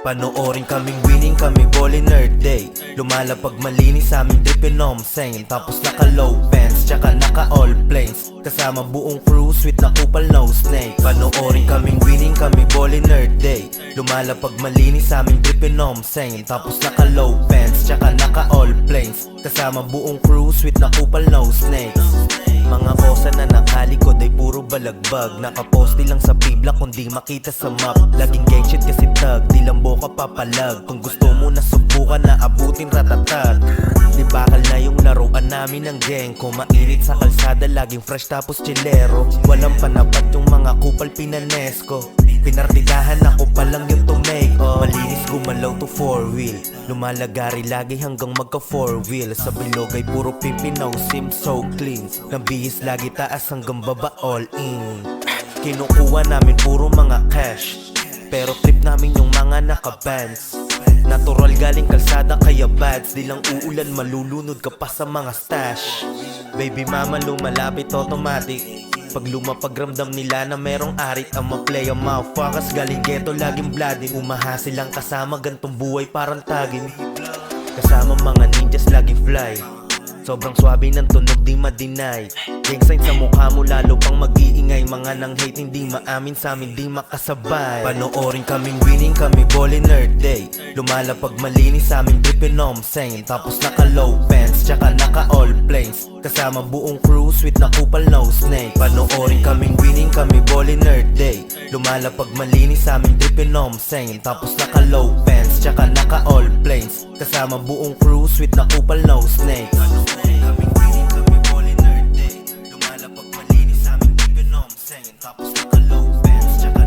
Panoorin kaming winning, kami ballin' nerd day. Lumalapag malinis sa aming drippin' sane. Tapos naka low pants, tsaka naka all planes. Kasama buong crew, sweet na kupal no snake. Panoorin kaming winning, kami ballin' nerd day. Lumalapag malinis sa aming drippin' sane. Tapos naka low pants, tsaka naka all planes. Kasama buong crew, sweet na kupal no snakes. Mga kosa na nakalikod ay puro balagbag. Nakaposte lang sa pibla kundi makita sa map. Laging gang shit kasi tag, di lang boka papalag. Kung gusto mo na subukan na abutin ratatat. Di bakal na yung laruan namin ng gang ko. Mainit sa kalsada, laging fresh tapos chilero. Walang panapat yung mga kupal pinanesko. Pinartidahan ako pa lang yung to make malinis gumalaw to 4-wheel. Lumalagari lagi hanggang magka 4-wheel. Sa bilog ay puro pipinaw, sim so clean. Nabihis lagi taas hanggang baba all in. Kinukuha namin puro mga cash, pero trip namin yung mga naka-bands. Natural galing kalsada kaya bads. Di lang uulan malulunod ka pa sa mga stash. Baby mama lumalapit automatic. Pag lumapag ramdam nila na merong arit. Ang ma-play ang motherfuckers galing ghetto laging bloody. Umaha silang kasama gantong buhay parang tagin. Kasama mga ninjas laging fly. Sobrang swabe ng tunog di ma-deny. Gang sign sa mukha mo lalo pang mag-iingay. Mga nang hate hindi maamin sa amin di makasabay. Panoorin kaming winning, kami ballin' nerd day. Lumalapag malinis sa aming drippin' sane. Tapos naka low pants, tsaka naka all planes. Kasama buong crew, sweet na kupal no snake. Panoorin kaming winning, kami ballin' nerd day. Lumalapag malinis sa aming drippin' sane. Tapos naka low pants, tsaka naka all planes. Kasama buong crew, sweet na kupal no snake. Kaming winning, kami ballin' nerd day. Lumalapag malinis sa aming drippin' sane. Tapos naka low pants, tsaka